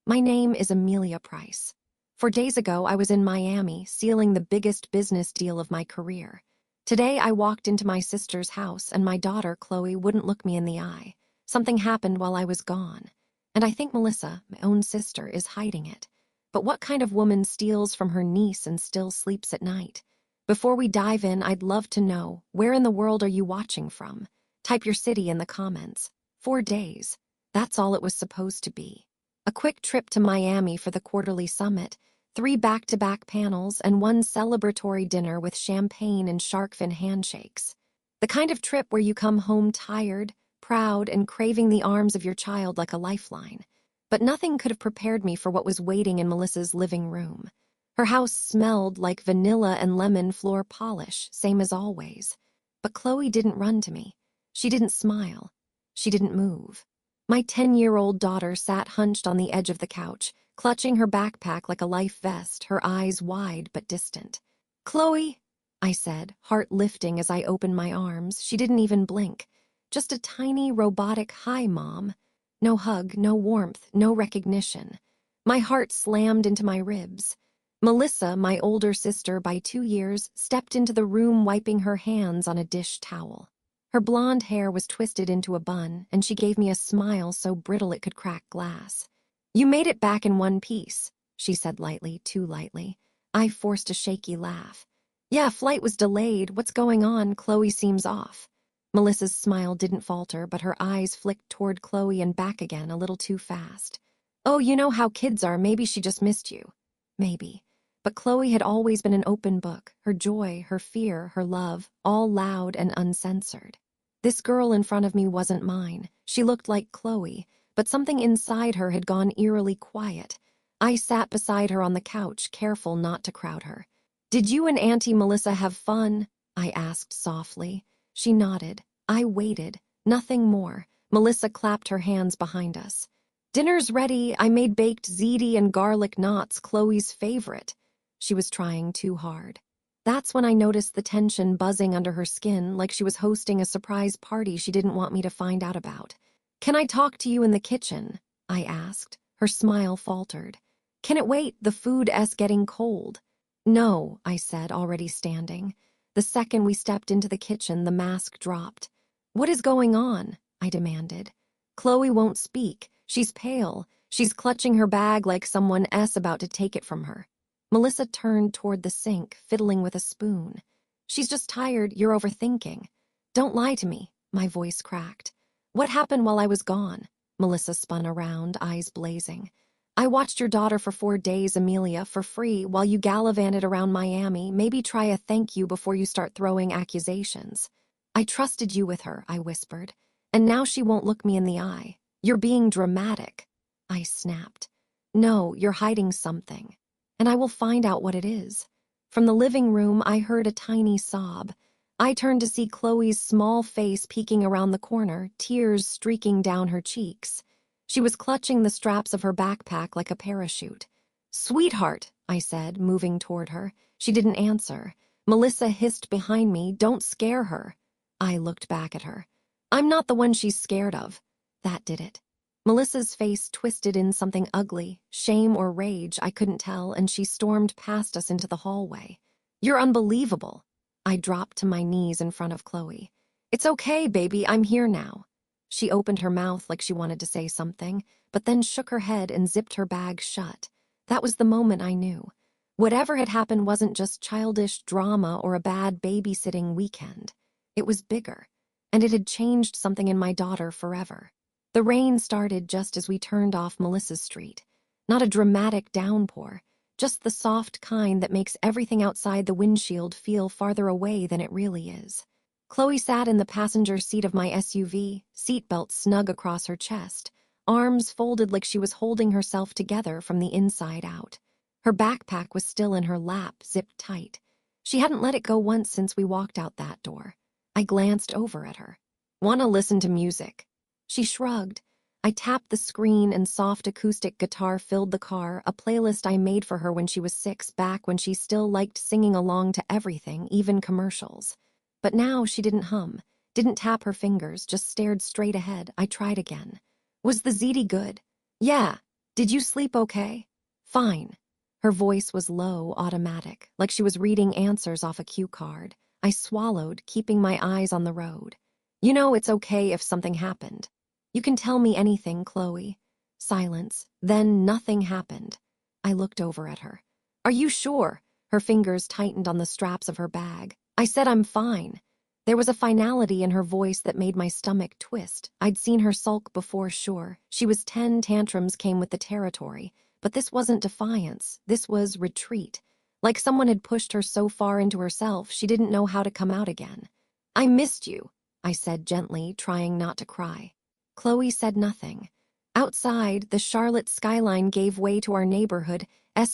My name is Amelia Price. 4 days ago, I was in Miami, sealing the biggest business deal of my career. Today, I walked into my sister's house, and my daughter, Chloe, wouldn't look me in the eye. Something happened while I was gone. And I think Melissa, my own sister, is hiding it. But what kind of woman steals from her niece and still sleeps at night? Before we dive in, I'd love to know, where in the world are you watching from? Type your city in the comments. 4 days. That's all it was supposed to be. A quick trip to Miami for the quarterly summit, 3 back-to-back panels, and 1 celebratory dinner with champagne and shark fin handshakes. The kind of trip where you come home tired, proud, and craving the arms of your child like a lifeline. But nothing could have prepared me for what was waiting in Melissa's living room. Her house smelled like vanilla and lemon floor polish, same as always. But Chloe didn't run to me. She didn't smile. She didn't move. My 10-year-old daughter sat hunched on the edge of the couch, clutching her backpack like a life vest, her eyes wide but distant. "Chloe," I said, heart lifting as I opened my arms. She didn't even blink. Just a tiny, robotic "Hi, Mom." No hug, no warmth, no recognition. My heart slammed into my ribs. Melissa, my older sister by 2 years, stepped into the room wiping her hands on a dish towel. Her blonde hair was twisted into a bun, and she gave me a smile so brittle it could crack glass. "You made it back in one piece," she said lightly, too lightly. I forced a shaky laugh. "Yeah, flight was delayed. What's going on? Chloe seems off." Melissa's smile didn't falter, but her eyes flicked toward Chloe and back again a little too fast. "Oh, you know how kids are. Maybe she just missed you." Maybe. But Chloe had always been an open book, her joy, her fear, her love, all loud and uncensored. This girl in front of me wasn't mine. She looked like Chloe, but something inside her had gone eerily quiet. I sat beside her on the couch, careful not to crowd her. "Did you and Auntie Melissa have fun?" I asked softly. She nodded. I waited. Nothing more. Melissa clapped her hands behind us. "Dinner's ready. I made baked ziti and garlic knots, Chloe's favorite." She was trying too hard. That's when I noticed the tension buzzing under her skin, like she was hosting a surprise party she didn't want me to find out about. "Can I talk to you in the kitchen?" I asked. Her smile faltered. "Can it wait? The food's getting cold." "No," I said, already standing. The second we stepped into the kitchen, the mask dropped. "What is going on?" I demanded. Chloe won't speak. She's pale. She's clutching her bag like someone's about to take it from her. Melissa turned toward the sink, fiddling with a spoon. "She's just tired. You're overthinking." "Don't lie to me," my voice cracked. "What happened while I was gone?" Melissa spun around, eyes blazing. "I watched your daughter for 4 days, Amelia, for free, while you gallivanted around Miami. Maybe try a thank you before you start throwing accusations." "I trusted you with her," I whispered. "And now she won't look me in the eye." "You're being dramatic," I snapped. "No, you're hiding something. And I will find out what it is." From the living room, I heard a tiny sob. I turned to see Chloe's small face peeking around the corner, tears streaking down her cheeks. She was clutching the straps of her backpack like a parachute. "Sweetheart," I said, moving toward her. She didn't answer. Melissa hissed behind me, "Don't scare her." I looked back at her. "I'm not the one she's scared of." That did it. Melissa's face twisted in something ugly, shame or rage, I couldn't tell, and she stormed past us into the hallway. "You're unbelievable." I dropped to my knees in front of Chloe. "It's okay, baby, I'm here now." She opened her mouth like she wanted to say something, but then shook her head and zipped her bag shut. That was the moment I knew. Whatever had happened wasn't just childish drama or a bad babysitting weekend. It was bigger, and it had changed something in my daughter forever. The rain started just as we turned off Melissa's street. Not a dramatic downpour, just the soft kind that makes everything outside the windshield feel farther away than it really is. Chloe sat in the passenger seat of my SUV, seatbelt snug across her chest, arms folded like she was holding herself together from the inside out. Her backpack was still in her lap, zipped tight. She hadn't let it go once since we walked out that door. I glanced over at her. "Want to listen to music?" She shrugged. I tapped the screen and soft acoustic guitar filled the car, a playlist I made for her when she was 6, back when she still liked singing along to everything, even commercials. But now she didn't hum, didn't tap her fingers, just stared straight ahead. I tried again. "Was the ziti good?" "Yeah." Did you sleep okay? Fine. Her voice was low, automatic, like she was reading answers off a cue card. I swallowed, keeping my eyes on the road. You know it's okay if something happened. You can tell me anything, Chloe. Silence. Then nothing happened. I looked over at her. Are you sure? Her fingers tightened on the straps of her bag. I said I'm fine. There was a finality in her voice that made my stomach twist. I'd seen her sulk before, sure. She was 10, tantrums came with the territory. But this wasn't defiance. This was retreat. Like someone had pushed her so far into herself, she didn't know how to come out again. I missed you, I said gently, trying not to cry. Chloe said nothing. Outside, the Charlotte skyline gave way to our neighborhood's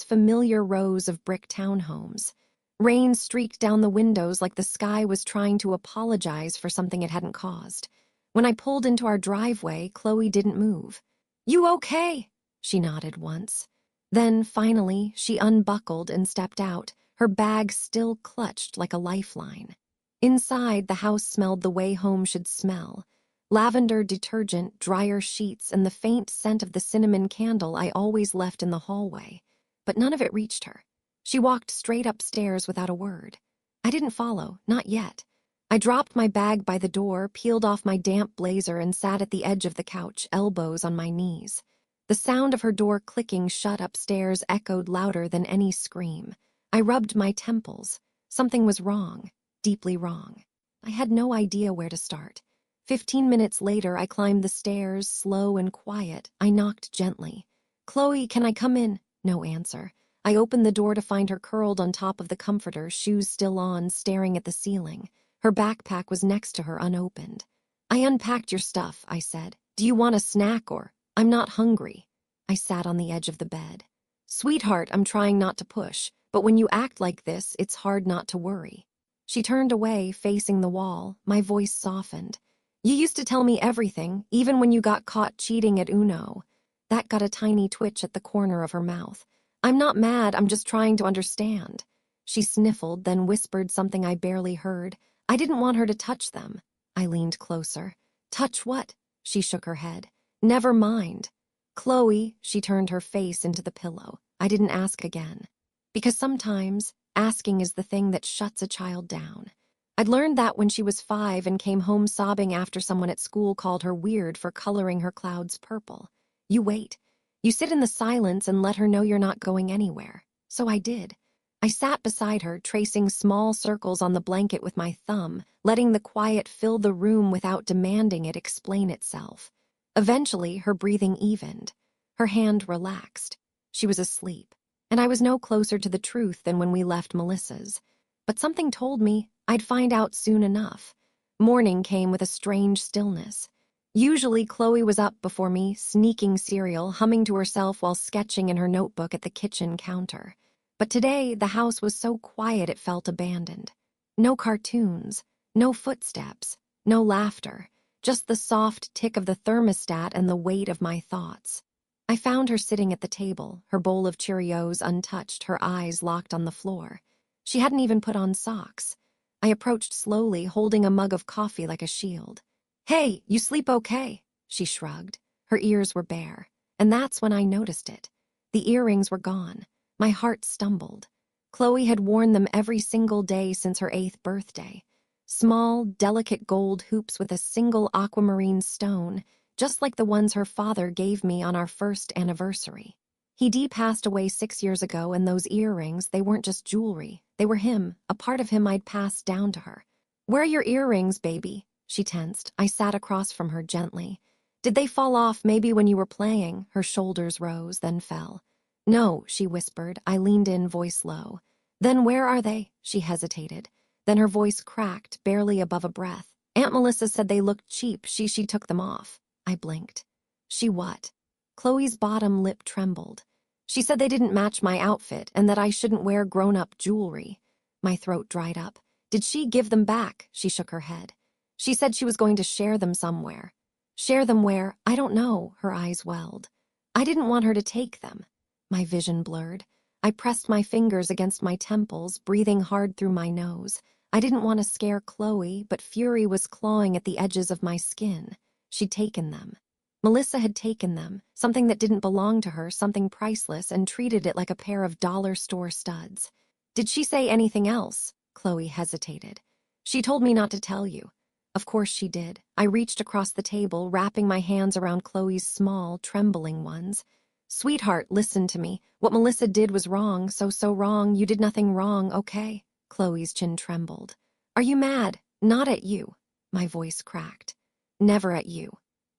familiar rows of brick townhomes. Rain streaked down the windows like the sky was trying to apologize for something it hadn't caused. When I pulled into our driveway, Chloe didn't move. You okay? She nodded once. Then, finally, she unbuckled and stepped out, her bag still clutched like a lifeline. Inside, the house smelled the way home should smell. Lavender detergent, dryer sheets, and the faint scent of the cinnamon candle I always left in the hallway. But none of it reached her. She walked straight upstairs without a word. I didn't follow, not yet. I dropped my bag by the door, peeled off my damp blazer, and sat at the edge of the couch, elbows on my knees. The sound of her door clicking shut upstairs echoed louder than any scream. I rubbed my temples. Something was wrong, deeply wrong. I had no idea where to start. 15 minutes later, I climbed the stairs, slow and quiet. I knocked gently. Chloe, can I come in? No answer. I opened the door to find her curled on top of the comforter, shoes still on, staring at the ceiling. Her backpack was next to her, unopened. I unpacked your stuff, I said. Do you want a snack or? I'm not hungry. I sat on the edge of the bed. Sweetheart, I'm trying not to push, but when you act like this, it's hard not to worry. She turned away, facing the wall. My voice softened. You used to tell me everything, even when you got caught cheating at Uno. That got a tiny twitch at the corner of her mouth. I'm not mad, I'm just trying to understand. She sniffled, then whispered something I barely heard. I didn't want her to touch them. I leaned closer. Touch what? She shook her head. Never mind. Chloe, she turned her face into the pillow. I didn't ask again. Because sometimes, asking is the thing that shuts a child down. I'd learned that when she was 5 and came home sobbing after someone at school called her weird for coloring her clouds purple. You wait. You sit in the silence and let her know you're not going anywhere. So I did. I sat beside her, tracing small circles on the blanket with my thumb, letting the quiet fill the room without demanding it explain itself. Eventually, her breathing evened. Her hand relaxed. She was asleep, and I was no closer to the truth than when we left Melissa's. But something told me I'd find out soon enough. Morning came with a strange stillness. Usually, Chloe was up before me, sneaking cereal, humming to herself while sketching in her notebook at the kitchen counter. But today, the house was so quiet it felt abandoned. No cartoons, no footsteps, no laughter. Just the soft tick of the thermostat and the weight of my thoughts. I found her sitting at the table, her bowl of Cheerios untouched, her eyes locked on the floor. She hadn't even put on socks. I approached slowly, holding a mug of coffee like a shield. Hey, you sleep okay? She shrugged. Her ears were bare, and that's when I noticed it. The earrings were gone. My heart stumbled. Chloe had worn them every single day since her 8th birthday. Small, delicate gold hoops with a single aquamarine stone, just like the ones her father gave me on our first anniversary. He passed away 6 years ago, and those earrings, they weren't just jewelry. They were him, a part of him I'd passed down to her. Where are your earrings, baby? She tensed. I sat across from her gently. Did they fall off maybe when you were playing? Her shoulders rose, then fell. No, she whispered. I leaned in, voice low. Then where are they? She hesitated. Then her voice cracked, barely above a breath. Aunt Melissa said they looked cheap. She took them off. I blinked. She what? Chloe's bottom lip trembled. She said they didn't match my outfit and that I shouldn't wear grown-up jewelry. My throat dried up. Did she give them back? She shook her head. She said she was going to share them somewhere. Share them where? I don't know, her eyes welled. I didn't want her to take them. My vision blurred. I pressed my fingers against my temples, breathing hard through my nose. I didn't want to scare Chloe, but fury was clawing at the edges of my skin. She'd taken them. Melissa had taken them, something that didn't belong to her, something priceless, and treated it like a pair of dollar store studs. Did she say anything else? Chloe hesitated. She told me not to tell you. Of course she did. I reached across the table, wrapping my hands around Chloe's small, trembling ones. Sweetheart, listen to me. What Melissa did was wrong, so wrong. You did nothing wrong, okay? Chloe's chin trembled. Are you mad? Not at you. My voice cracked. Never at you.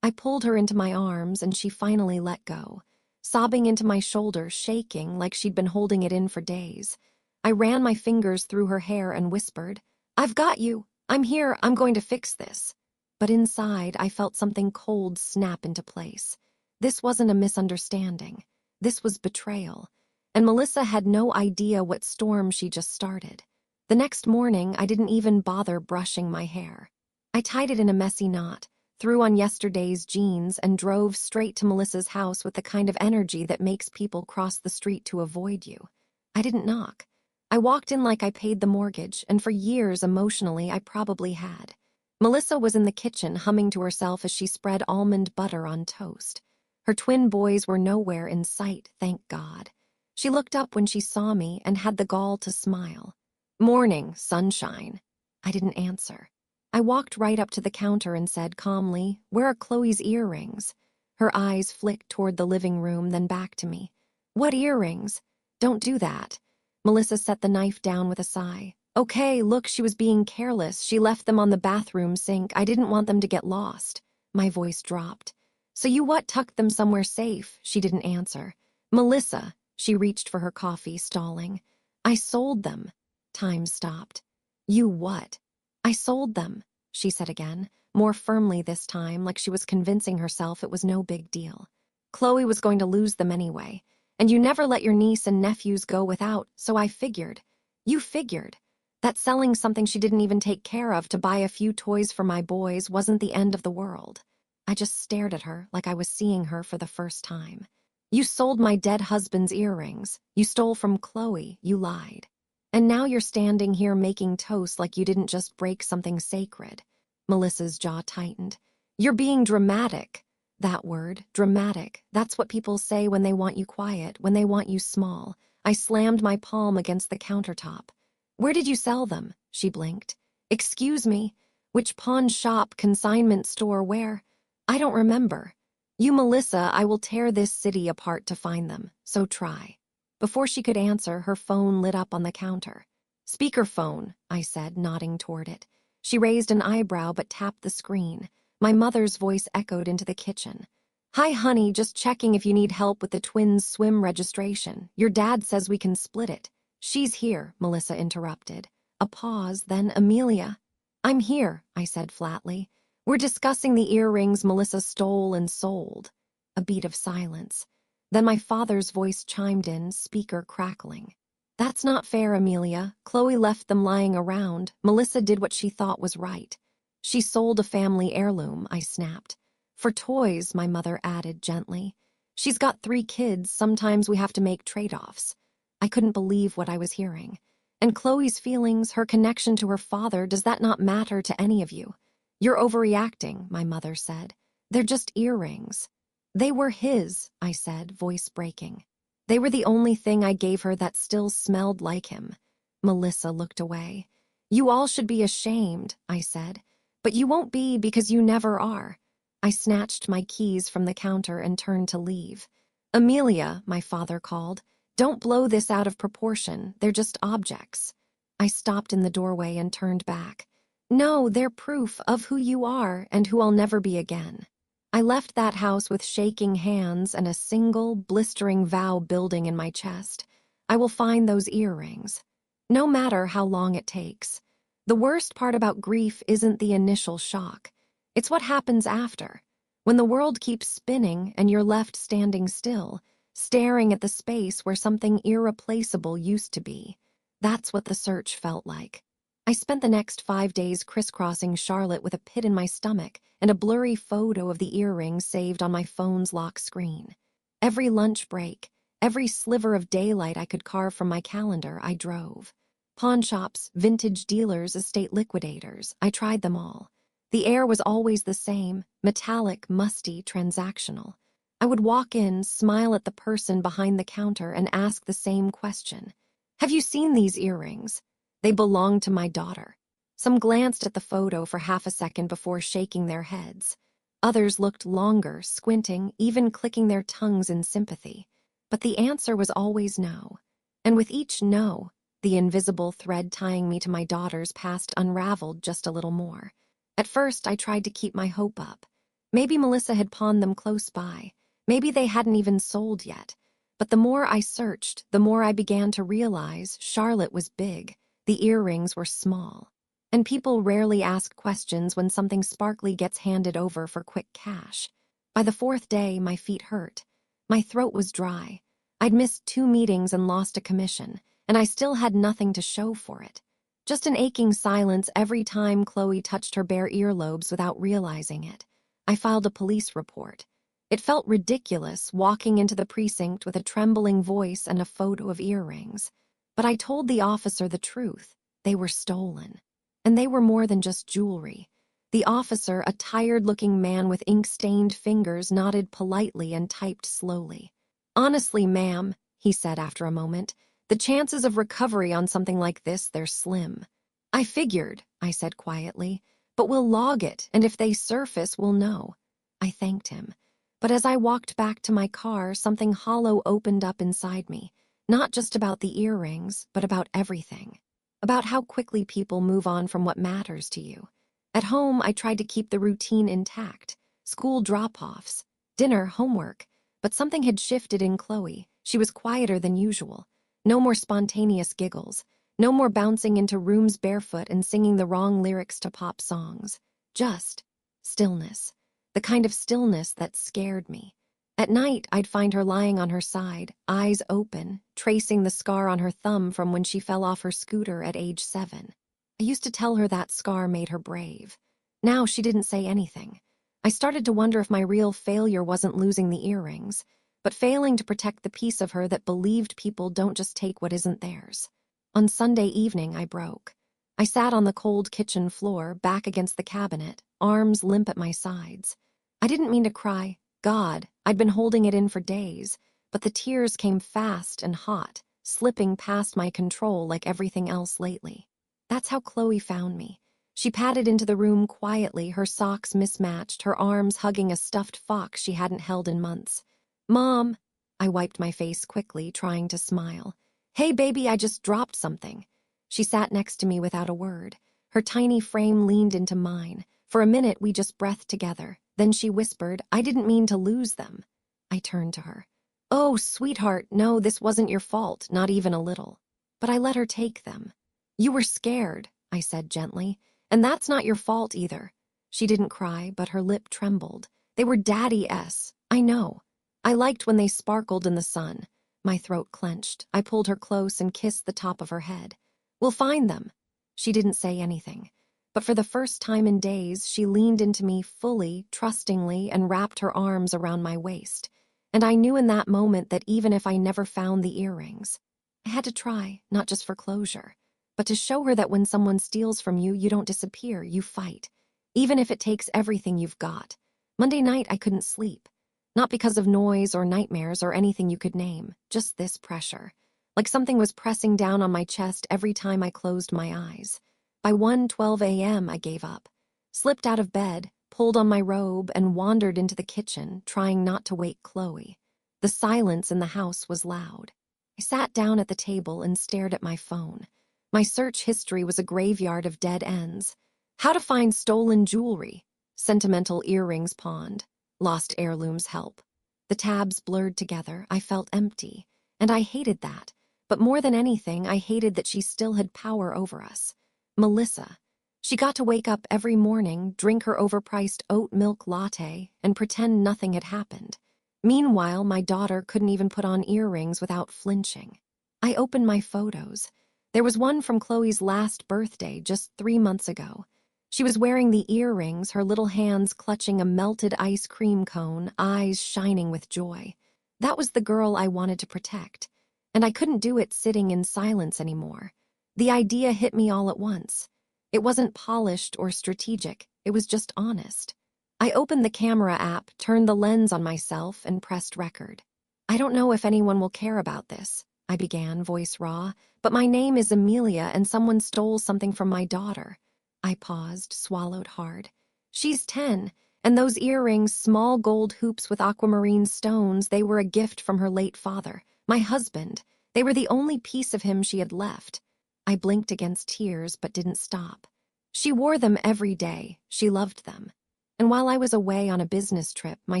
I pulled her into my arms, and she finally let go, sobbing into my shoulder, shaking like she'd been holding it in for days. I ran my fingers through her hair and whispered, I've got you. I'm here. I'm going to fix this. But inside, I felt something cold snap into place. This wasn't a misunderstanding. This was betrayal. And Melissa had no idea what storm she just started. The next morning, I didn't even bother brushing my hair. I tied it in a messy knot, threw on yesterday's jeans, and drove straight to Melissa's house with the kind of energy that makes people cross the street to avoid you. I didn't knock. I walked in like I paid the mortgage, and for years, emotionally, I probably had. Melissa was in the kitchen, humming to herself as she spread almond butter on toast. Her twin boys were nowhere in sight, thank God. She looked up when she saw me and had the gall to smile. Morning, sunshine. I didn't answer. I walked right up to the counter and said calmly, Where are Chloe's earrings? Her eyes flicked toward the living room, then back to me. What earrings? Don't do that. Melissa set the knife down with a sigh. Okay, look, she was being careless. She left them on the bathroom sink. I didn't want them to get lost. My voice dropped. So you what, tucked them somewhere safe? She didn't answer. Melissa. She reached for her coffee, stalling. I sold them. Time stopped. You what? I sold them, she said again, more firmly this time, like she was convincing herself it was no big deal. Chloe was going to lose them anyway. And you never let your niece and nephews go without, so I figured. You figured. That selling something she didn't even take care of to buy a few toys for my boys wasn't the end of the world. I just stared at her like I was seeing her for the first time. You sold my dead husband's earrings. You stole from Chloe. You lied. And now you're standing here making toast like you didn't just break something sacred. Melissa's jaw tightened. You're being dramatic. That word, dramatic, that's what people say when they want you quiet, when they want you small. I slammed my palm against the countertop. Where did you sell them? She blinked. Excuse me? Which pawn shop, consignment store, where? I don't remember. You, Melissa, I will tear this city apart to find them, so try. Before she could answer, her phone lit up on the counter. Speakerphone, I said, nodding toward it. She raised an eyebrow but tapped the screen. My mother's voice echoed into the kitchen. Hi, honey, just checking if you need help with the twins' swim registration. Your dad says we can split it. She's here, Melissa interrupted. A pause, then Amelia. I'm here, I said flatly. We're discussing the earrings Melissa stole and sold. A beat of silence. Then my father's voice chimed in, speaker crackling. That's not fair, Amelia. Chloe left them lying around. Melissa did what she thought was right. She sold a family heirloom, I snapped. For toys, my mother added gently. She's got 3 kids, sometimes we have to make trade-offs. I couldn't believe what I was hearing. And Chloe's feelings, her connection to her father, does that not matter to any of you? You're overreacting, my mother said. They're just earrings. They were his, I said, voice breaking. They were the only thing I gave her that still smelled like him. Melissa looked away. You all should be ashamed, I said. But you won't be because you never are. I snatched my keys from the counter and turned to leave. Amelia, my father called, don't blow this out of proportion. They're just objects. I stopped in the doorway and turned back. No, they're proof of who you are and who I'll never be again. I left that house with shaking hands and a single, blistering vow building in my chest. I will find those earrings, no matter how long it takes. The worst part about grief isn't the initial shock. It's what happens after. When the world keeps spinning and you're left standing still, staring at the space where something irreplaceable used to be. That's what the search felt like. I spent the next 5 days crisscrossing Charlotte with a pit in my stomach and a blurry photo of the earrings saved on my phone's lock screen. Every lunch break, every sliver of daylight I could carve from my calendar, I drove. Pawn shops, vintage dealers, estate liquidators, I tried them all. The air was always the same, metallic, musty, transactional. I would walk in, smile at the person behind the counter, and ask the same question. Have you seen these earrings? They belong to my daughter. Some glanced at the photo for half a second before shaking their heads. Others looked longer, squinting, even clicking their tongues in sympathy. But the answer was always no. And with each no, the invisible thread tying me to my daughter's past unraveled just a little more. At first, I tried to keep my hope up. Maybe Melissa had pawned them close by. Maybe they hadn't even sold yet. But the more I searched, the more I began to realize Charlotte was big. The earrings were small. And people rarely ask questions when something sparkly gets handed over for quick cash. By the fourth day, my feet hurt. My throat was dry. I'd missed 2 meetings and lost a commission, and I still had nothing to show for it. Just an aching silence every time Chloe touched her bare earlobes without realizing it. I filed a police report. It felt ridiculous walking into the precinct with a trembling voice and a photo of earrings. But I told the officer the truth. They were stolen. And they were more than just jewelry. The officer, a tired-looking man with ink-stained fingers, nodded politely and typed slowly. "Honestly, ma'am," he said after a moment, "the chances of recovery on something like this, they're slim." "I figured," I said quietly, "but we'll log it, and if they surface, we'll know." I thanked him. But as I walked back to my car, something hollow opened up inside me, not just about the earrings, but about everything. About how quickly people move on from what matters to you. At home, I tried to keep the routine intact. School drop-offs, dinner, homework. But something had shifted in Chloe. She was quieter than usual. No more spontaneous giggles. No more bouncing into rooms barefoot and singing the wrong lyrics to pop songs. Just stillness. The kind of stillness that scared me. At night, I'd find her lying on her side, eyes open, tracing the scar on her thumb from when she fell off her scooter at age 7. I used to tell her that scar made her brave. Now she didn't say anything. I started to wonder if my real failure wasn't losing the earrings, but failing to protect the piece of her that believed people don't just take what isn't theirs. On Sunday evening, I broke. I sat on the cold kitchen floor, back against the cabinet, arms limp at my sides. I didn't mean to cry. God, I'd been holding it in for days, but the tears came fast and hot, slipping past my control like everything else lately. That's how Chloe found me. She padded into the room quietly, her socks mismatched, her arms hugging a stuffed fox she hadn't held in months. "Mom," I wiped my face quickly, trying to smile. "Hey, baby, I just dropped something." She sat next to me without a word. Her tiny frame leaned into mine. For a minute, we just breathed together. Then she whispered, "I didn't mean to lose them." I turned to her. "Oh, sweetheart, no, this wasn't your fault, not even a little." But I let her take them. "You were scared," I said gently, "and that's not your fault either." She didn't cry, but her lip trembled. "They were Daddy-s, I know. I liked when they sparkled in the sun." My throat clenched. I pulled her close and kissed the top of her head. "We'll find them." She didn't say anything. But for the first time in days, she leaned into me fully, trustingly, and wrapped her arms around my waist. And I knew in that moment that even if I never found the earrings, I had to try, not just for closure, but to show her that when someone steals from you, you don't disappear, you fight. Even if it takes everything you've got. Monday night, I couldn't sleep. Not because of noise or nightmares or anything you could name, just this pressure. Like something was pressing down on my chest every time I closed my eyes. By 1:12 a.m., I gave up, slipped out of bed, pulled on my robe, and wandered into the kitchen, trying not to wake Chloe. The silence in the house was loud. I sat down at the table and stared at my phone. My search history was a graveyard of dead ends. How to find stolen jewelry, sentimental earrings pawned, lost heirlooms help. The tabs blurred together. I felt empty, and I hated that. But more than anything, I hated that she still had power over us. Melissa. She got to wake up every morning, drink her overpriced oat milk latte, and pretend nothing had happened. Meanwhile, my daughter couldn't even put on earrings without flinching. I opened my photos. There was one from Chloe's last birthday, just 3 months ago. She was wearing the earrings, her little hands clutching a melted ice cream cone, eyes shining with joy. That was the girl I wanted to protect. And I couldn't do it sitting in silence anymore. The idea hit me all at once. It wasn't polished or strategic. It was just honest. I opened the camera app, turned the lens on myself, and pressed record. I don't know if anyone will care about this, I began, voice raw, but my name is Amelia and someone stole something from my daughter. I paused, swallowed hard. She's 10, and those earrings, small gold hoops with aquamarine stones, they were a gift from her late father, my husband. They were the only piece of him she had left. I blinked against tears but didn't stop. She wore them every day. She loved them. And while I was away on a business trip, my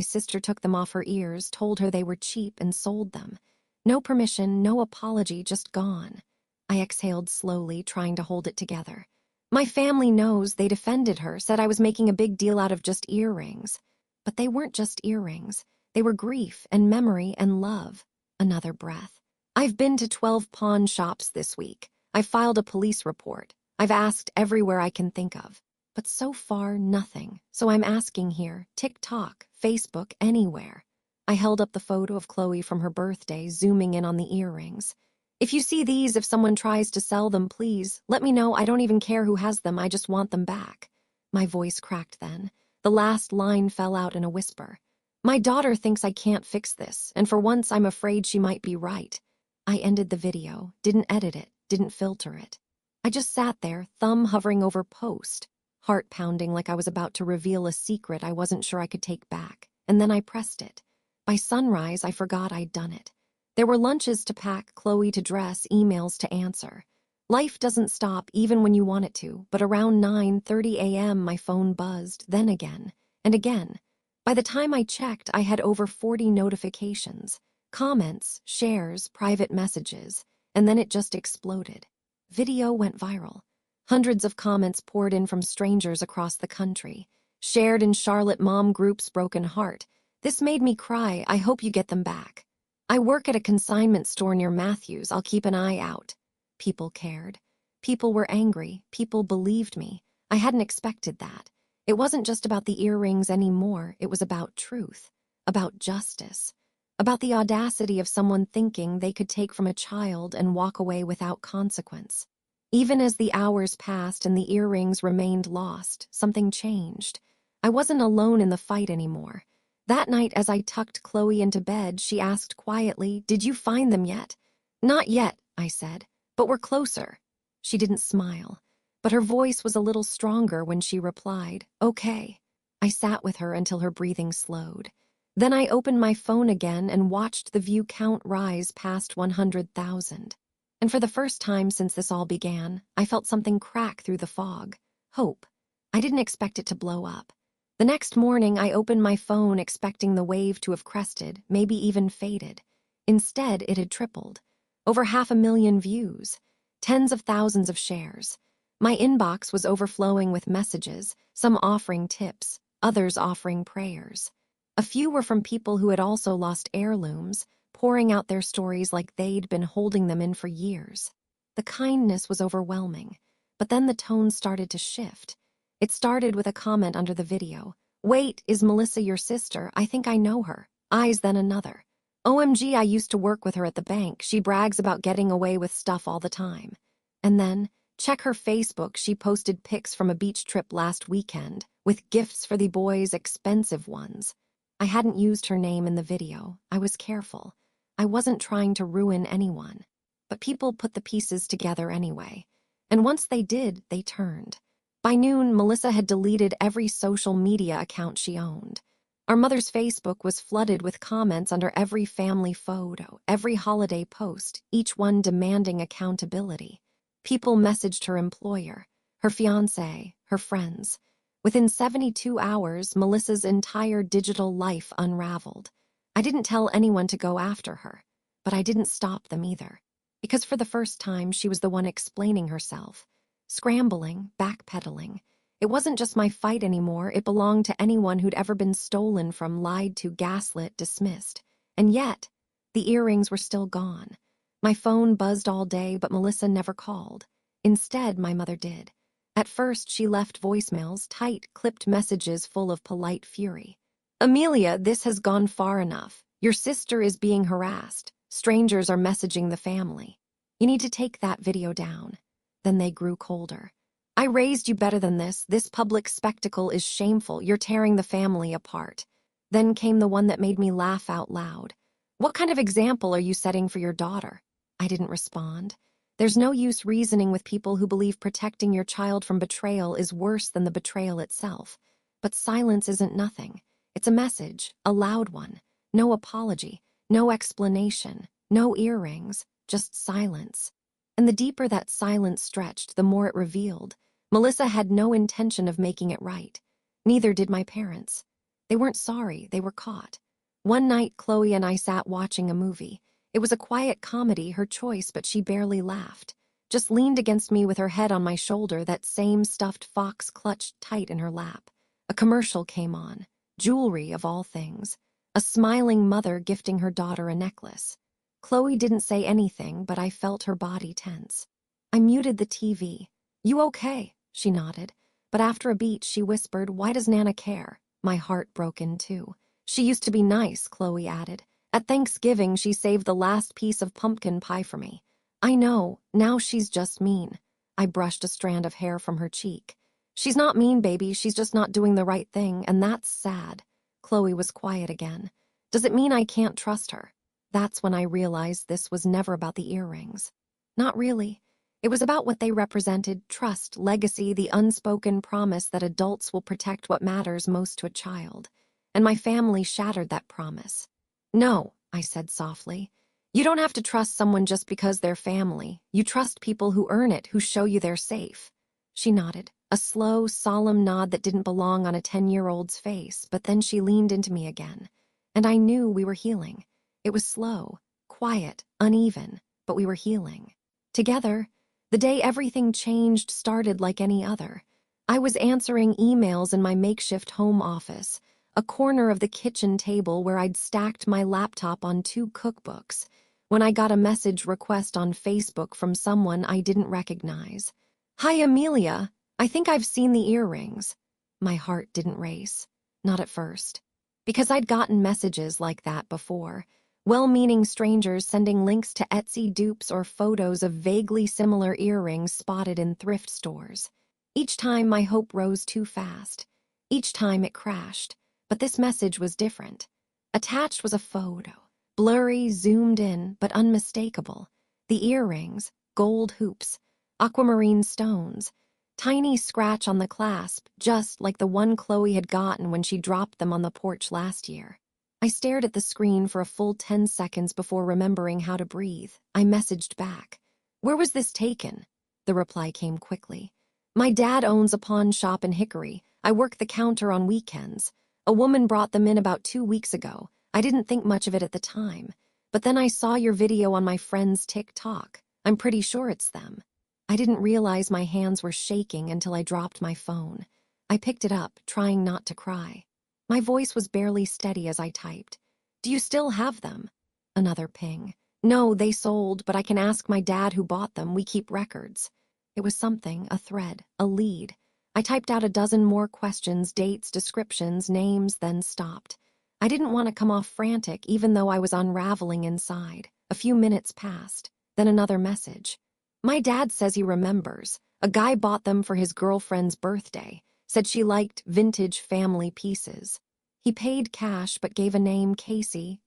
sister took them off her ears, told her they were cheap, and sold them. No permission, no apology, just gone. I exhaled slowly, trying to hold it together. My family knows. They defended her, said I was making a big deal out of just earrings. But they weren't just earrings. They were grief and memory and love. Another breath. I've been to 12 pawn shops this week. I've filed a police report. I've asked everywhere I can think of. But so far, nothing. So I'm asking here, TikTok, Facebook, anywhere. I held up the photo of Chloe from her birthday, zooming in on the earrings. If you see these, if someone tries to sell them, please, let me know. I don't even care who has them. I just want them back. My voice cracked then. The last line fell out in a whisper. My daughter thinks I can't fix this, and for once I'm afraid she might be right. I ended the video, didn't edit it, didn't filter it. I just sat there, thumb hovering over post, heart pounding like I was about to reveal a secret I wasn't sure I could take back, and then I pressed it. By sunrise, I forgot I'd done it. There were lunches to pack, Chloe to dress, emails to answer. Life doesn't stop even when you want it to, but around 9:30 a.m. my phone buzzed, then again, and again. By the time I checked, I had over 40 notifications, comments, shares, private messages, and then it just exploded. Video went viral. Hundreds of comments poured in from strangers across the country, shared in Charlotte mom groups. Broken heart. This made me cry. I hope you get them back. I work at a consignment store near Matthews. I'll keep an eye out. People cared. People were angry. People believed me. I hadn't expected that. It wasn't just about the earrings anymore. It was about truth, about justice, about the audacity of someone thinking they could take from a child and walk away without consequence. Even as the hours passed and the earrings remained lost, something changed. I wasn't alone in the fight anymore. That night, as I tucked Chloe into bed, she asked quietly, "Did you find them yet?" "Not yet," I said, "but we're closer." She didn't smile, but her voice was a little stronger when she replied, "Okay." I sat with her until her breathing slowed. Then I opened my phone again and watched the view count rise past 100,000. And for the first time since this all began, I felt something crack through the fog. Hope. I didn't expect it to blow up. The next morning, I opened my phone expecting the wave to have crested, maybe even faded. Instead, it had tripled. Over 500,000 views. Tens of thousands of shares. My inbox was overflowing with messages, some offering tips, others offering prayers. A few were from people who had also lost heirlooms, pouring out their stories like they'd been holding them in for years. The kindness was overwhelming, but then the tone started to shift. It started with a comment under the video. "Wait, is Melissa your sister? I think I know her." Eyes, then another. "OMG, I used to work with her at the bank. She brags about getting away with stuff all the time." And then, check her Facebook, she posted pics from a beach trip last weekend, with gifts for the boys, expensive ones. I hadn't used her name in the video. I was careful. I wasn't trying to ruin anyone. But people put the pieces together anyway. And once they did, they turned. By noon, Melissa had deleted every social media account she owned. Our mother's Facebook was flooded with comments under every family photo, every holiday post, each one demanding accountability. People messaged her employer, her fiancé, her friends. Within 72 hours, Melissa's entire digital life unraveled. I didn't tell anyone to go after her, but I didn't stop them either. Because for the first time, she was the one explaining herself. Scrambling, backpedaling. It wasn't just my fight anymore. It belonged to anyone who'd ever been stolen from, lied to, gaslit, dismissed. And yet, the earrings were still gone. My phone buzzed all day, but Melissa never called. Instead, my mother did. At first, she left voicemails, tight, clipped messages full of polite fury. "Amelia, this has gone far enough. Your sister is being harassed. Strangers are messaging the family. You need to take that video down." Then they grew colder. I raised you better than this. This public spectacle is shameful. You're tearing the family apart. Then came the one that made me laugh out loud. What kind of example are you setting for your daughter? I didn't respond. There's no use reasoning with people who believe protecting your child from betrayal is worse than the betrayal itself. But silence isn't nothing. It's a message, a loud one. No apology, no explanation, no earrings, just silence. And the deeper that silence stretched, the more it revealed. Melissa had no intention of making it right. Neither did my parents. They weren't sorry, they were caught. One night, Chloe and I sat watching a movie. It was a quiet comedy, her choice, but she barely laughed. Just leaned against me with her head on my shoulder, that same stuffed fox clutched tight in her lap. A commercial came on. Jewelry, of all things. A smiling mother gifting her daughter a necklace. Chloe didn't say anything, but I felt her body tense. I muted the TV. "You okay?" She nodded. But after a beat, she whispered, "Why does Nana care?" My heart broke in two. "She used to be nice," Chloe added. "At Thanksgiving, she saved the last piece of pumpkin pie for me." "I know. Now she's just mean." I brushed a strand of hair from her cheek. "She's not mean, baby. She's just not doing the right thing, and that's sad." Chloe was quiet again. "Does it mean I can't trust her?" That's when I realized this was never about the earrings. Not really. It was about what they represented: trust, legacy, the unspoken promise that adults will protect what matters most to a child. And my family shattered that promise. "No," I said softly. "You don't have to trust someone just because they're family. You trust people who earn it, who show you they're safe." She nodded, a slow, solemn nod that didn't belong on a 10-year-old's face, but then she leaned into me again. And I knew we were healing. It was slow, quiet, uneven, but we were healing. Together, the day everything changed started like any other. I was answering emails in my makeshift home office, a corner of the kitchen table where I'd stacked my laptop on 2 cookbooks, when I got a message request on Facebook from someone I didn't recognize. "Hi, Amelia. I think I've seen the earrings." My heart didn't race. Not at first. Because I'd gotten messages like that before. Well-meaning strangers sending links to Etsy dupes or photos of vaguely similar earrings spotted in thrift stores. Each time my hope rose too fast. Each time it crashed. But this message was different. Attached was a photo. Blurry, zoomed in, but unmistakable. The earrings, gold hoops, aquamarine stones. Tiny scratch on the clasp, just like the one Chloe had gotten when she dropped them on the porch last year. I stared at the screen for a full 10 seconds before remembering how to breathe. I messaged back. "Where was this taken?" The reply came quickly. "My dad owns a pawn shop in Hickory. I work the counter on weekends. A woman brought them in about 2 weeks ago. I didn't think much of it at the time. But then I saw your video on my friend's TikTok. I'm pretty sure it's them." I didn't realize my hands were shaking until I dropped my phone. I picked it up, trying not to cry. My voice was barely steady as I typed. "Do you still have them?" Another ping. "No, they sold, but I can ask my dad who bought them. We keep records." It was something, a thread, a lead. I typed out a dozen more questions, dates, descriptions, names, then stopped. I didn't want to come off frantic, even though I was unraveling inside. A few minutes passed. Then another message. "My dad says he remembers. A guy bought them for his girlfriend's birthday. Said she liked vintage family pieces. He paid cash but gave a name, Casey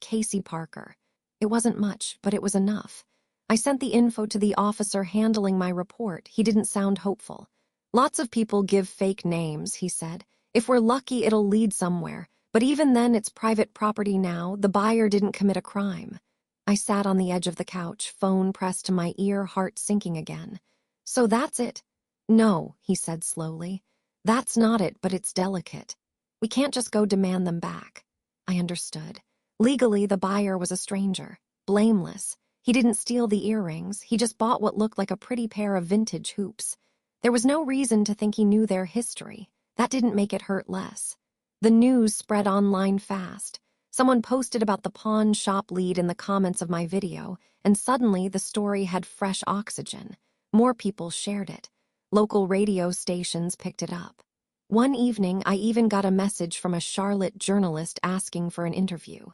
Parker." It wasn't much, but it was enough. I sent the info to the officer handling my report. He didn't sound hopeful. "Lots of people give fake names," he said. "If we're lucky, it'll lead somewhere. But even then, it's private property now. The buyer didn't commit a crime." I sat on the edge of the couch, phone pressed to my ear, heart sinking again. "So that's it?" "No," he said slowly. "That's not it, but it's delicate. We can't just go demand them back." I understood. Legally, the buyer was a stranger. Blameless. He didn't steal the earrings. He just bought what looked like a pretty pair of vintage hoops. There was no reason to think he knew their history. That didn't make it hurt less. The news spread online fast. Someone posted about the pawn shop lead in the comments of my video, and suddenly the story had fresh oxygen. More people shared it. Local radio stations picked it up. One evening, I even got a message from a Charlotte journalist asking for an interview.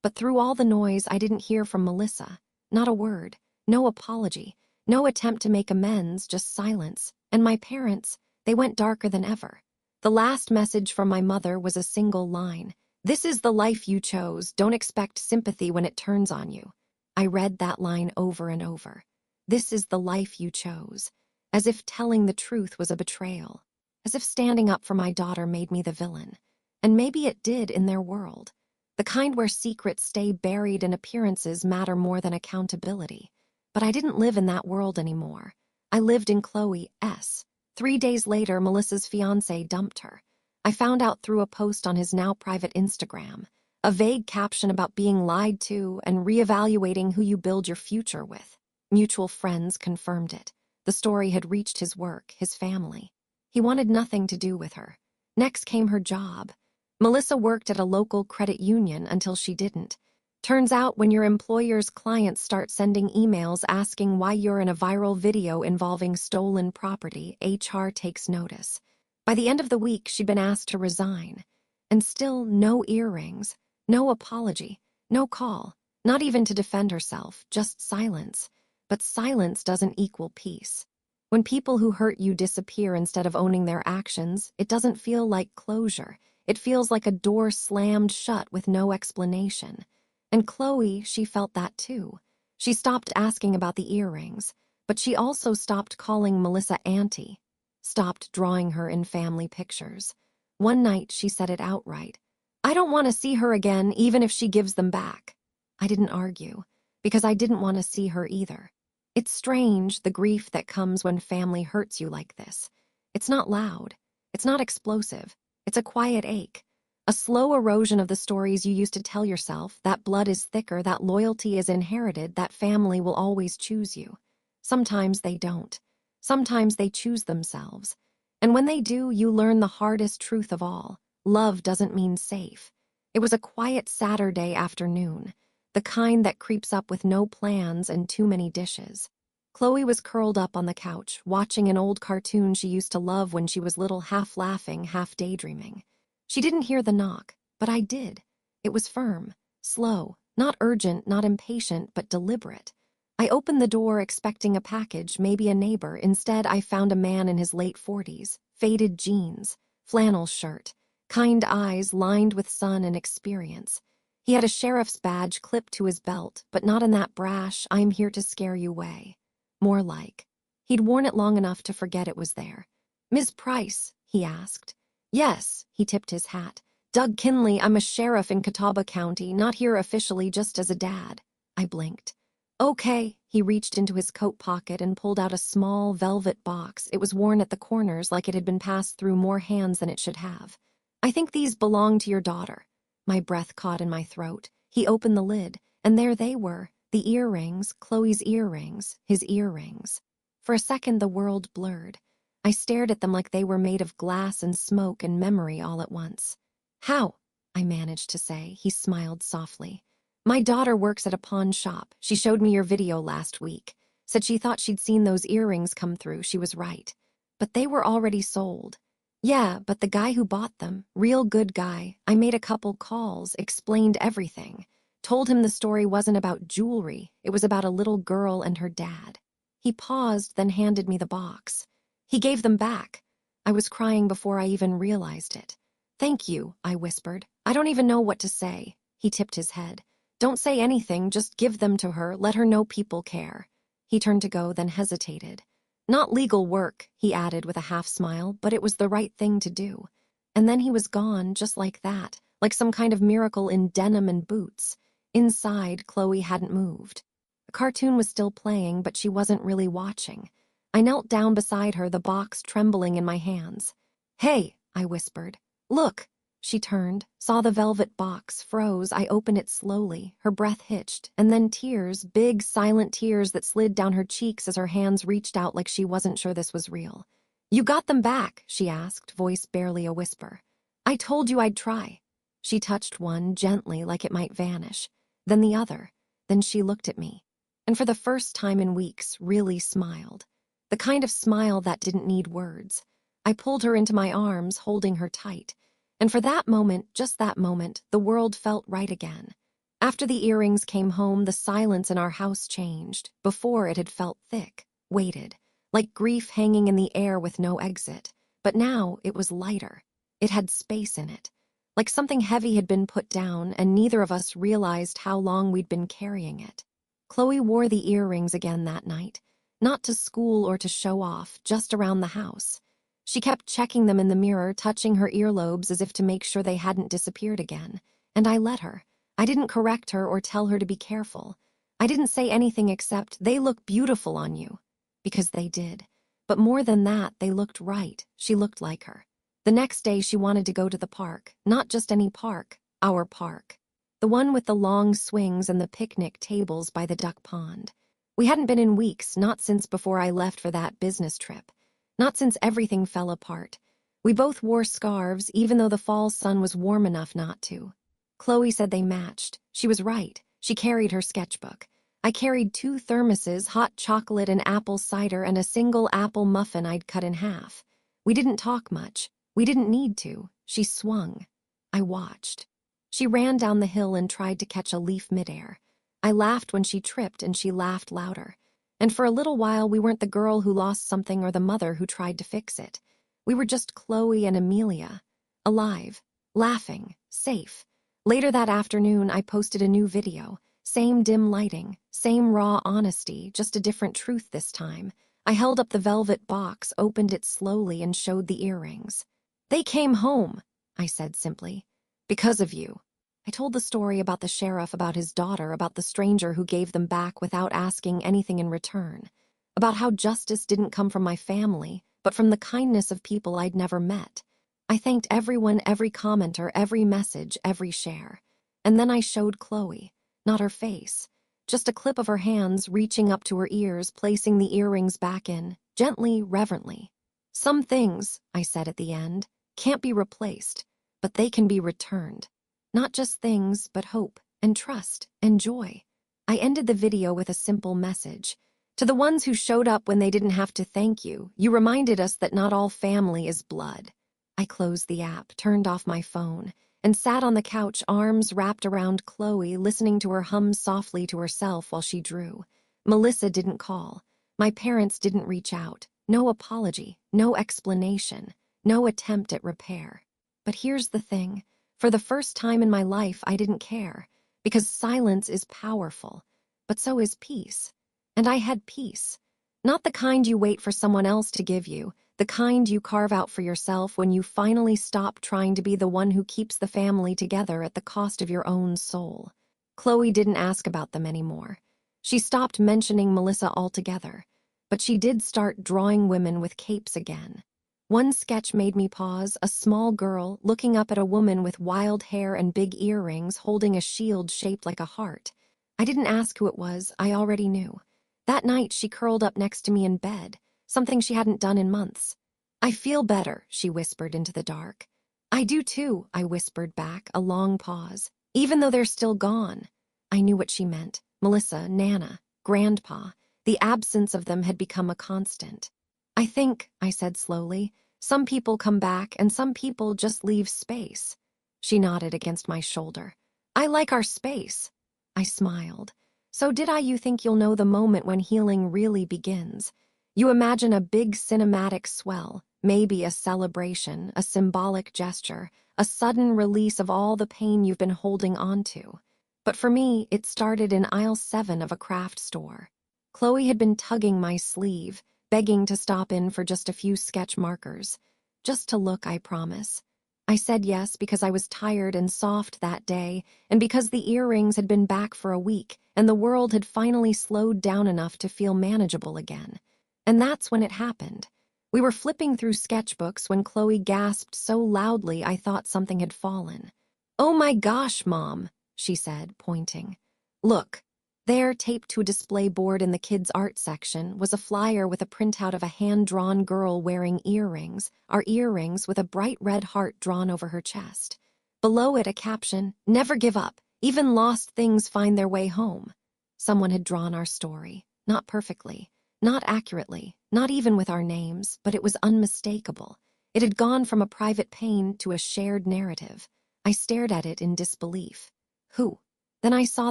But through all the noise, I didn't hear from Melissa. Not a word. No apology. No attempt to make amends, just silence. And my parents, they went darker than ever. The last message from my mother was a single line. "This is the life you chose. Don't expect sympathy when it turns on you." I read that line over and over. This is the life you chose. As if telling the truth was a betrayal. As if standing up for my daughter made me the villain. And maybe it did in their world. The kind where secrets stay buried and appearances matter more than accountability. But I didn't live in that world anymore. I lived in Chloe's. 3 days later, Melissa's fiancé dumped her. I found out through a post on his now private Instagram. A vague caption about being lied to and reevaluating who you build your future with. Mutual friends confirmed it. The story had reached his work, his family. He wanted nothing to do with her. Next came her job. Melissa worked at a local credit union until she didn't. Turns out when your employer's clients start sending emails asking why you're in a viral video involving stolen property, HR takes notice. By the end of the week, she'd been asked to resign. And still no earrings, no apology, no call, not even to defend herself, just silence. But silence doesn't equal peace. When people who hurt you disappear instead of owning their actions, it doesn't feel like closure. It feels like a door slammed shut with no explanation. And Chloe, she felt that too. She stopped asking about the earrings, but she also stopped calling Melissa Auntie, stopped drawing her in family pictures. One night, she said it outright. "I don't want to see her again, even if she gives them back." I didn't argue, because I didn't want to see her either. It's strange, the grief that comes when family hurts you like this. It's not loud. It's not explosive. It's a quiet ache. A slow erosion of the stories you used to tell yourself, that blood is thicker, that loyalty is inherited, that family will always choose you. Sometimes they don't. Sometimes they choose themselves. And when they do, you learn the hardest truth of all. Love doesn't mean safe. It was a quiet Saturday afternoon, the kind that creeps up with no plans and too many dishes. Chloe was curled up on the couch, watching an old cartoon she used to love when she was little, half laughing, half daydreaming. She didn't hear the knock, but I did. It was firm, slow, not urgent, not impatient, but deliberate. I opened the door expecting a package, maybe a neighbor. Instead, I found a man in his late 40s, faded jeans, flannel shirt, kind eyes lined with sun and experience. He had a sheriff's badge clipped to his belt, but not in that brash, "I'm here to scare you" way. More like, he'd worn it long enough to forget it was there. "Ms. Price?" he asked. "Yes," he tipped his hat. "Doug Kinley, I'm a sheriff in Catawba County, not here officially, just as a dad." I blinked. "Okay." He reached into his coat pocket and pulled out a small velvet box. It was worn at the corners like it had been passed through more hands than it should have. "I think these belong to your daughter." My breath caught in my throat. He opened the lid, and there they were, the earrings, Chloe's earrings, his earrings. For a second, the world blurred. I stared at them like they were made of glass and smoke and memory all at once. "How?" I managed to say. He smiled softly. "My daughter works at a pawn shop. She showed me your video last week. Said she thought she'd seen those earrings come through. She was right. But they were already sold." "Yeah, but the guy who bought them, real good guy. I made a couple calls, explained everything. Told him the story wasn't about jewelry. It was about a little girl and her dad." He paused, then handed me the box. He gave them back. I was crying before I even realized it. "Thank you," I whispered. "I don't even know what to say." He tipped his head. "Don't say anything, just give them to her. Let her know people care." He turned to go, then hesitated. "Not legal work," he added with a half smile, "but it was the right thing to do." And then he was gone, just like that, like some kind of miracle in denim and boots. Inside, Chloe hadn't moved. The cartoon was still playing, but she wasn't really watching. I knelt down beside her, the box trembling in my hands. "Hey," I whispered. "Look." She turned, saw the velvet box, froze. I opened it slowly, her breath hitched, and then tears, big, silent tears that slid down her cheeks as her hands reached out like she wasn't sure this was real. "You got them back?" she asked, voice barely a whisper. "I told you I'd try." She touched one, gently, like it might vanish. Then the other. Then she looked at me. And for the first time in weeks, really smiled. The kind of smile that didn't need words. I pulled her into my arms, holding her tight. And for that moment, just that moment, the world felt right again. After the earrings came home, the silence in our house changed. Before, it had felt thick, weighted, like grief hanging in the air with no exit. But now it was lighter. It had space in it. Like something heavy had been put down, and neither of us realized how long we'd been carrying it. Chloe wore the earrings again that night, not to school or to show off, just around the house. She kept checking them in the mirror, touching her earlobes as if to make sure they hadn't disappeared again. And I let her. I didn't correct her or tell her to be careful. I didn't say anything except, "They look beautiful on you." Because they did. But more than that, they looked right. She looked like her. The next day she wanted to go to the park. Not just any park, our park. The one with the long swings and the picnic tables by the duck pond. We hadn't been in weeks, not since before I left for that business trip. Not since everything fell apart. We both wore scarves, even though the fall sun was warm enough not to. Chloe said they matched. She was right. She carried her sketchbook. I carried 2 thermoses, hot chocolate and apple cider, and a single apple muffin I'd cut in half. We didn't talk much. We didn't need to. She swung. I watched. She ran down the hill and tried to catch a leaf midair. I laughed when she tripped, and she laughed louder. And for a little while, we weren't the girl who lost something or the mother who tried to fix it. We were just Chloe and Amelia. Alive. Laughing. Safe. Later that afternoon, I posted a new video. Same dim lighting, same raw honesty, just a different truth this time. I held up the velvet box, opened it slowly, and showed the earrings. "They came home," I said simply. "Because of you." I told the story about the sheriff, about his daughter, about the stranger who gave them back without asking anything in return, about how justice didn't come from my family, but from the kindness of people I'd never met. I thanked everyone, every commenter, every message, every share. And then I showed Chloe. Not her face, just a clip of her hands reaching up to her ears, placing the earrings back in, gently, reverently. "Some things," I said at the end, "can't be replaced, but they can be returned. Not just things, but hope, and trust, and joy." I ended the video with a simple message. To the ones who showed up when they didn't have to thank you, you reminded us that not all family is blood. I closed the app, turned off my phone, and sat on the couch, arms wrapped around Chloe, listening to her hum softly to herself while she drew. Melissa didn't call. My parents didn't reach out. No apology, no explanation, no attempt at repair. But here's the thing. For the first time in my life, I didn't care. Because silence is powerful. But so is peace. And I had peace. Not the kind you wait for someone else to give you, the kind you carve out for yourself when you finally stop trying to be the one who keeps the family together at the cost of your own soul. Chloe didn't ask about them anymore. She stopped mentioning Melissa altogether, but she did start drawing women with capes again. One sketch made me pause, a small girl looking up at a woman with wild hair and big earrings holding a shield shaped like a heart. I didn't ask who it was, I already knew. That night she curled up next to me in bed, something she hadn't done in months. "I feel better," she whispered into the dark. "I do too," I whispered back, a long pause. "Even though they're still gone." I knew what she meant. Melissa, Nana, Grandpa. The absence of them had become a constant. "I think," I said slowly, "some people come back and some people just leave space." She nodded against my shoulder. "I like our space." I smiled. "So did I. You think you'll know the moment when healing really begins. You imagine a big cinematic swell, maybe a celebration, a symbolic gesture, a sudden release of all the pain you've been holding on to. But for me, it started in aisle 7 of a craft store. Chloe had been tugging my sleeve, begging to stop in for just a few sketch markers. Just to look, I promise. I said yes because I was tired and soft that day, and because the earrings had been back for a week, and the world had finally slowed down enough to feel manageable again. And that's when it happened. We were flipping through sketchbooks when Chloe gasped so loudly I thought something had fallen. "Oh my gosh, Mom," she said, pointing. "Look." There, taped to a display board in the kids' art section, was a flyer with a printout of a hand-drawn girl wearing earrings, our earrings, with a bright red heart drawn over her chest. Below it, a caption, "Never give up. Even lost things find their way home." Someone had drawn our story. Not perfectly, not accurately, not even with our names, but it was unmistakable. It had gone from a private pain to a shared narrative. I stared at it in disbelief. Who? Then I saw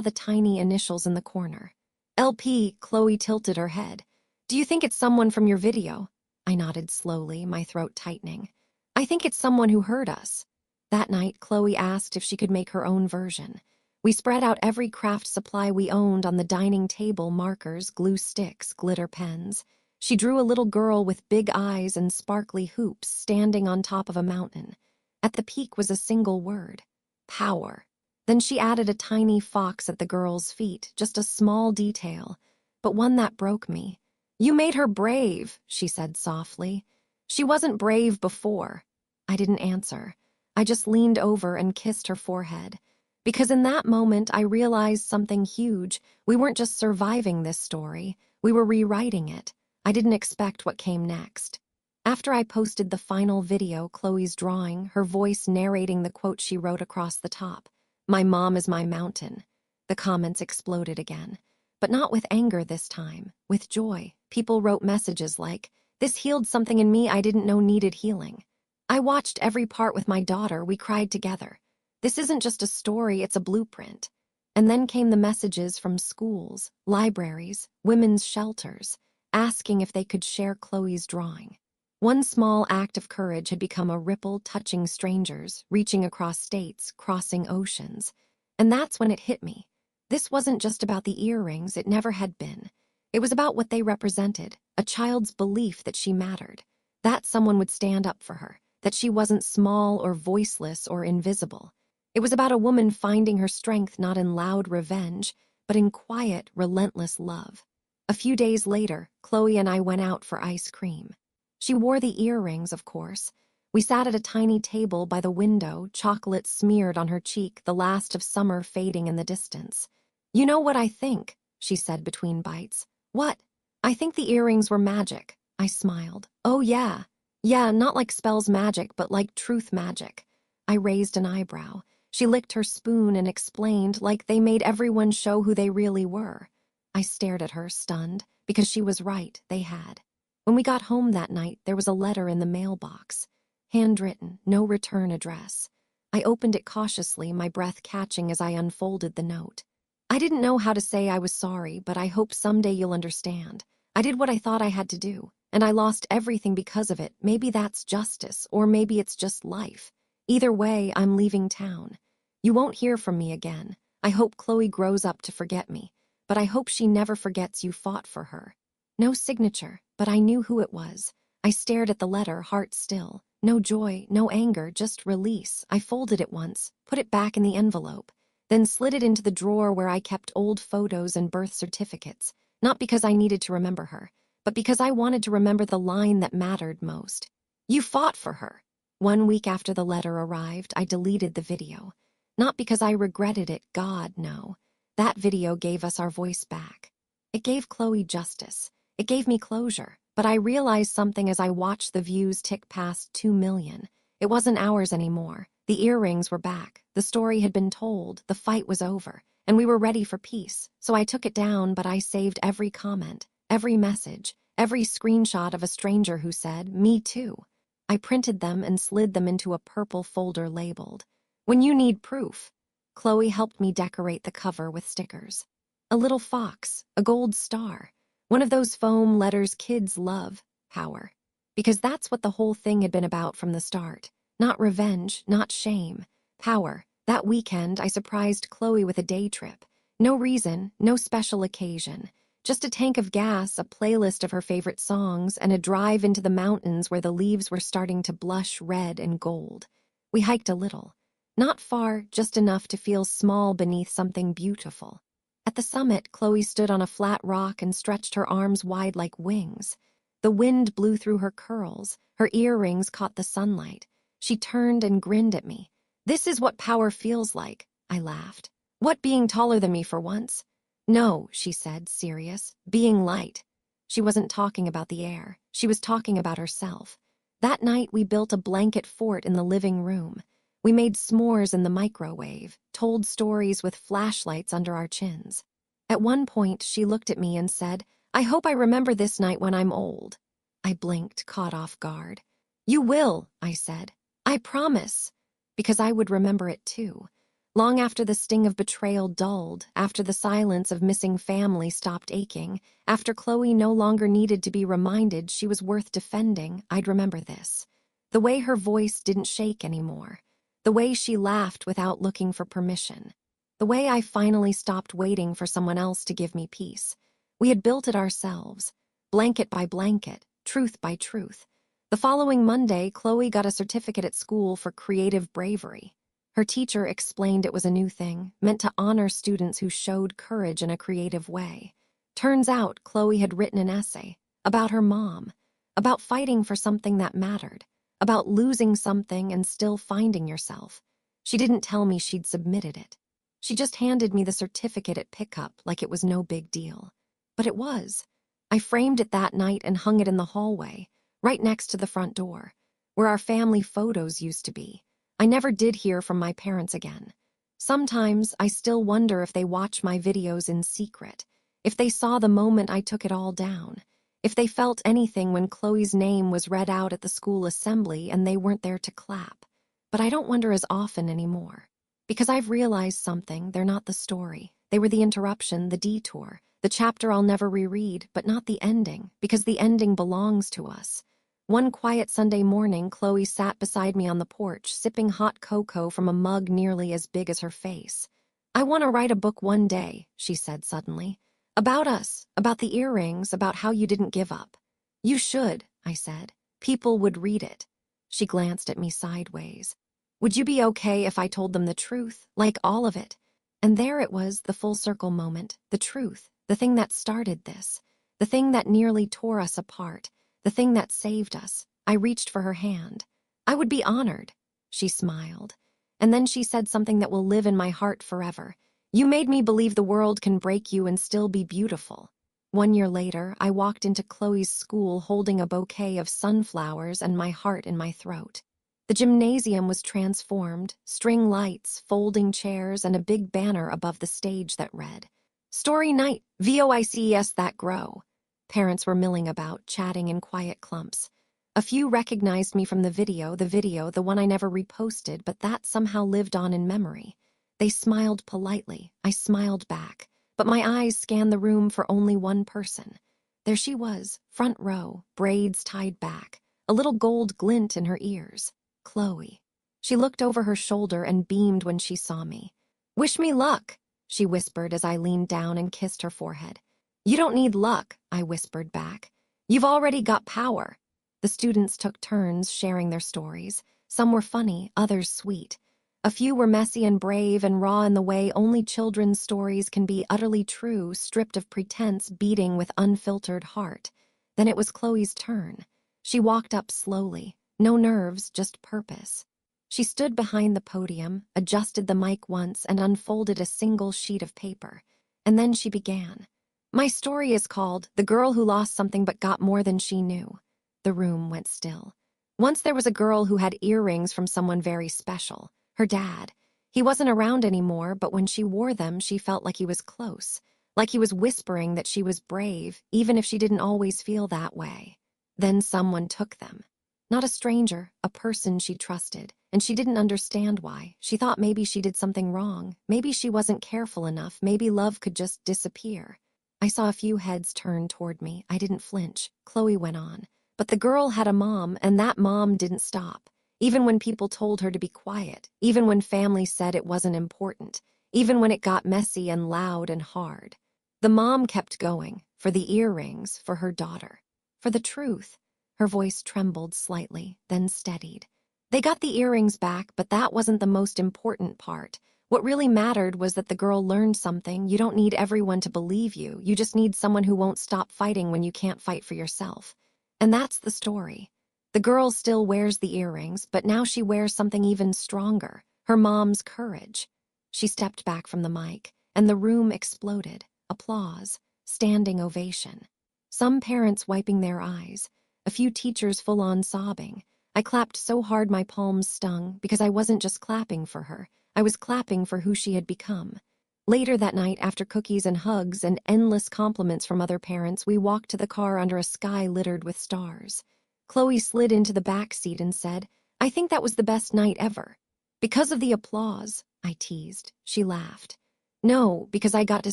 the tiny initials in the corner. LP. Chloe tilted her head. Do you think it's someone from your video? I nodded slowly, my throat tightening. I think it's someone who heard us. That night, Chloe asked if she could make her own version. We spread out every craft supply we owned on the dining table: markers, glue sticks, glitter pens. She drew a little girl with big eyes and sparkly hoops standing on top of a mountain. At the peak was a single word: power. Then she added a tiny fox at the girl's feet, just a small detail, but one that broke me. You made her brave, she said softly. She wasn't brave before. I didn't answer. I just leaned over and kissed her forehead. Because in that moment, I realized something huge. We weren't just surviving this story. We were rewriting it. I didn't expect what came next. After I posted the final video, Chloe's drawing, her voice narrating the quote she wrote across the top, "My mom is my mountain," the comments exploded again. But not with anger this time, with joy. People wrote messages like, "This healed something in me I didn't know needed healing." I watched every part with my daughter. We cried together. This isn't just a story, it's a blueprint. And then came the messages from schools, libraries, women's shelters, asking if they could share Chloe's drawing. One small act of courage had become a ripple, touching strangers, reaching across states, crossing oceans. And that's when it hit me. This wasn't just about the earrings, it never had been. It was about what they represented, a child's belief that she mattered, that someone would stand up for her, that she wasn't small or voiceless or invisible. It was about a woman finding her strength not in loud revenge, but in quiet, relentless love. A few days later, Chloe and I went out for ice cream. She wore the earrings, of course. We sat at a tiny table by the window, chocolate smeared on her cheek, the last of summer fading in the distance. "You know what I think," she said between bites. "What?" "I think the earrings were magic." I smiled. "Oh, yeah. Yeah, not like spells magic, but like truth magic." I raised an eyebrow. She licked her spoon and explained, like they made everyone show who they really were. I stared at her, stunned, because she was right, they had. When we got home that night, there was a letter in the mailbox. Handwritten, no return address. I opened it cautiously, my breath catching as I unfolded the note. "I didn't know how to say I was sorry, but I hope someday you'll understand. I did what I thought I had to do, and I lost everything because of it. Maybe that's justice, or maybe it's just life. Either way, I'm leaving town. You won't hear from me again. I hope Chloe grows up to forget me, but I hope she never forgets you fought for her." No signature, but I knew who it was. I stared at the letter, heart still. No joy, no anger, just release. I folded it once, put it back in the envelope, then slid it into the drawer where I kept old photos and birth certificates, not because I needed to remember her, but because I wanted to remember the line that mattered most. "You fought for her." 1 week after the letter arrived, I deleted the video. Not because I regretted it, God, no. That video gave us our voice back. It gave Chloe justice. It gave me closure. But I realized something as I watched the views tick past 2 million. It wasn't ours anymore. The earrings were back. The story had been told. The fight was over. And we were ready for peace. So I took it down, but I saved every comment, every message, every screenshot of a stranger who said, "Me too." I printed them and slid them into a purple folder labeled, "When you need proof." Chloe helped me decorate the cover with stickers. A little fox, a gold star, one of those foam letters kids love, power. Because that's what the whole thing had been about from the start. Not revenge, not shame, power. That weekend, I surprised Chloe with a day trip. No reason, no special occasion. Just a tank of gas, a playlist of her favorite songs, and a drive into the mountains where the leaves were starting to blush red and gold. We hiked a little. Not far, just enough to feel small beneath something beautiful. At the summit, Chloe stood on a flat rock and stretched her arms wide like wings. The wind blew through her curls. Her earrings caught the sunlight. She turned and grinned at me. "This is what power feels like," I laughed. "What, being taller than me for once?" "No," she said, serious. "Being light." She wasn't talking about the air. She was talking about herself. That night, we built a blanket fort in the living room. We made s'mores in the microwave, told stories with flashlights under our chins. At one point, she looked at me and said, "I hope I remember this night when I'm old." I blinked, caught off guard. "You will," I said. "I promise." Because I would remember it too. Long after the sting of betrayal dulled, after the silence of missing family stopped aching, after Chloe no longer needed to be reminded she was worth defending, I'd remember this. The way her voice didn't shake anymore. The way she laughed without looking for permission. The way I finally stopped waiting for someone else to give me peace. We had built it ourselves, blanket by blanket, truth by truth. The following Monday, Chloe got a certificate at school for creative bravery. Her teacher explained it was a new thing, meant to honor students who showed courage in a creative way. Turns out, Chloe had written an essay about her mom, about fighting for something that mattered, about losing something and still finding yourself. She didn't tell me she'd submitted it. She just handed me the certificate at pickup like it was no big deal. But it was. I framed it that night and hung it in the hallway, right next to the front door, where our family photos used to be. I never did hear from my parents again. Sometimes I still wonder if they watch my videos in secret, if they saw the moment I took it all down, if they felt anything when Chloe's name was read out at the school assembly and they weren't there to clap. But I don't wonder as often anymore. Because I've realized something, they're not the story. They were the interruption, the detour, the chapter I'll never reread, but not the ending, because the ending belongs to us. One quiet Sunday morning, Chloe sat beside me on the porch, sipping hot cocoa from a mug nearly as big as her face. "I want to write a book one day," she said suddenly. "About us, about the earrings, about how you didn't give up." "You should," I said. "People would read it." She glanced at me sideways. "Would you be okay if I told them the truth, like all of it?" And there it was, the full circle moment, the truth, the thing that started this, the thing that nearly tore us apart. The thing that saved us. I reached for her hand. "I would be honored." She smiled. And then she said something that will live in my heart forever. "You made me believe the world can break you and still be beautiful." 1 year later, I walked into Chloe's school holding a bouquet of sunflowers and my heart in my throat. The gymnasium was transformed, string lights, folding chairs, and a big banner above the stage that read, "Story Night, VOICES that grow." Parents were milling about, chatting in quiet clumps. A few recognized me from the video, the one I never reposted, but that somehow lived on in memory. They smiled politely. I smiled back, but my eyes scanned the room for only one person. There she was, front row, braids tied back, a little gold glint in her ears. Chloe. She looked over her shoulder and beamed when she saw me. "Wish me luck," she whispered as I leaned down and kissed her forehead. "You don't need luck," I whispered back. "You've already got power." The students took turns sharing their stories. Some were funny, others sweet. A few were messy and brave and raw in the way only children's stories can be, utterly true, stripped of pretense, beating with unfiltered heart. Then it was Chloe's turn. She walked up slowly. No nerves, just purpose. She stood behind the podium, adjusted the mic once, and unfolded a single sheet of paper. And then she began. "My story is called The Girl Who Lost Something But Got More Than She Knew." The room went still. Once there was a girl who had earrings from someone very special, her dad. He wasn't around anymore, but when she wore them, she felt like he was close, like he was whispering that she was brave, even if she didn't always feel that way. Then someone took them. Not a stranger, a person she trusted, and she didn't understand why. She thought maybe she did something wrong, maybe she wasn't careful enough, maybe love could just disappear. I saw a few heads turn toward me. I didn't flinch. Chloe went on. "But the girl had a mom, and that mom didn't stop. Even when people told her to be quiet, even when family said it wasn't important, even when it got messy and loud and hard. The mom kept going, for the earrings, for her daughter, for the truth." Her voice trembled slightly, then steadied. "They got the earrings back, but that wasn't the most important part. What really mattered was that the girl learned something. You don't need everyone to believe you. You just need someone who won't stop fighting when you can't fight for yourself." And that's the story. The girl still wears the earrings, but now she wears something even stronger, her mom's courage. She stepped back from the mic, and the room exploded. Applause, standing ovation. Some parents wiping their eyes, a few teachers full-on sobbing. I clapped so hard my palms stung, because I wasn't just clapping for her. I was clapping for who she had become. Later that night, after cookies and hugs and endless compliments from other parents, we walked to the car under a sky littered with stars. Chloe slid into the back seat and said, "I think that was the best night ever." Because of the applause, I teased. She laughed. No, because I got to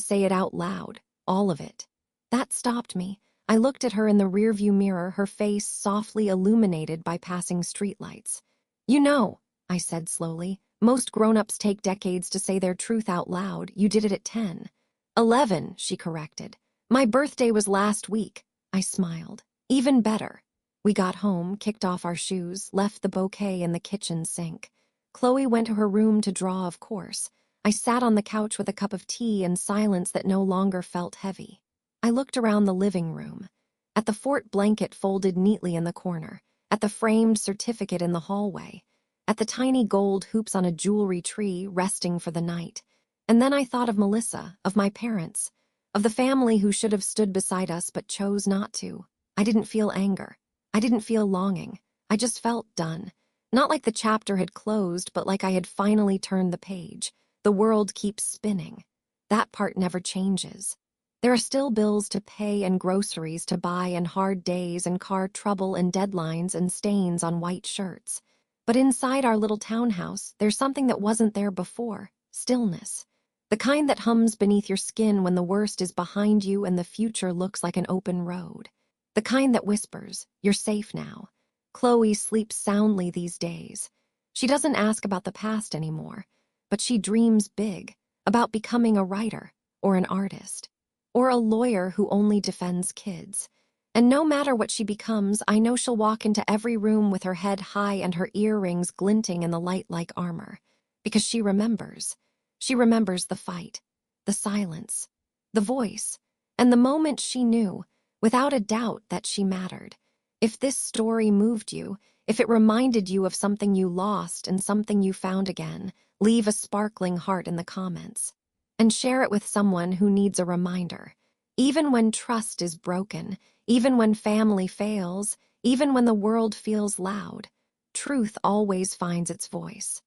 say it out loud. All of it. That stopped me. I looked at her in the rearview mirror, her face softly illuminated by passing streetlights. You know, I said slowly, most grown-ups take decades to say their truth out loud. You did it at 10. 11, she corrected. My birthday was last week. I smiled. Even better. We got home, kicked off our shoes, left the bouquet in the kitchen sink. Chloe went to her room to draw, of course. I sat on the couch with a cup of tea in silence that no longer felt heavy. I looked around the living room, at the fort blanket folded neatly in the corner, at the framed certificate in the hallway, at the tiny gold hoops on a jewelry tree resting for the night. And then I thought of Melissa, of my parents, of the family who should have stood beside us but chose not to. I didn't feel anger. I didn't feel longing. I just felt done. Not like the chapter had closed, but like I had finally turned the page. The world keeps spinning. That part never changes. There are still bills to pay and groceries to buy and hard days and car trouble and deadlines and stains on white shirts. But inside our little townhouse, there's something that wasn't there before. Stillness. The kind that hums beneath your skin when the worst is behind you and the future looks like an open road. The kind that whispers, you're safe now. Chloe sleeps soundly these days. She doesn't ask about the past anymore, but she dreams big, about becoming a writer or an artist, or a lawyer who only defends kids. And no matter what she becomes, I know she'll walk into every room with her head high and her earrings glinting in the light like armor. Because she remembers. She remembers the fight, the silence, the voice, and the moment she knew, without a doubt, that she mattered. If this story moved you, if it reminded you of something you lost and something you found again, leave a sparkling heart in the comments. And share it with someone who needs a reminder. Even when trust is broken, even when family fails, even when the world feels loud, truth always finds its voice.